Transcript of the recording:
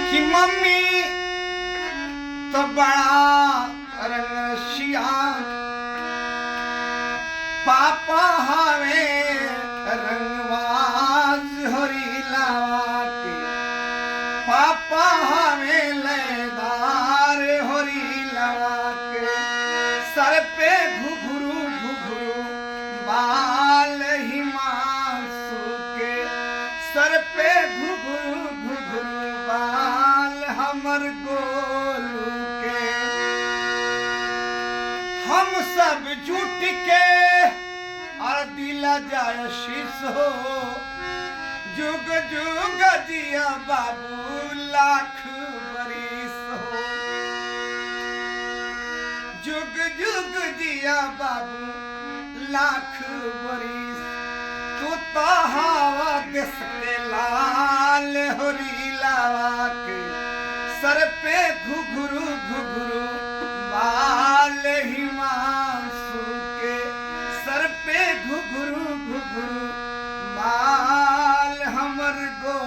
कि मम्मी तो बड़ा रंगशिया पापा हमें रंगवाज होरी लावा के पापा हमें लयदार होरी लावा के सर पे घुघरू घुघरू बाल हिमांशु के सर पे घुघरू घुघरू बाल हमर गोलू के हम सब जुट के और दिला जाय शीश हो जुग जुग जिया बाबू लाख बरिस हो जुग जुग जिया बाबू लाख बरिस तू तो हवा देश के लाल होरी लावा के सर पे घुघरू घुघरू बाल हिमांशु के सर पे घुघरू घुघरू बाल हमर गो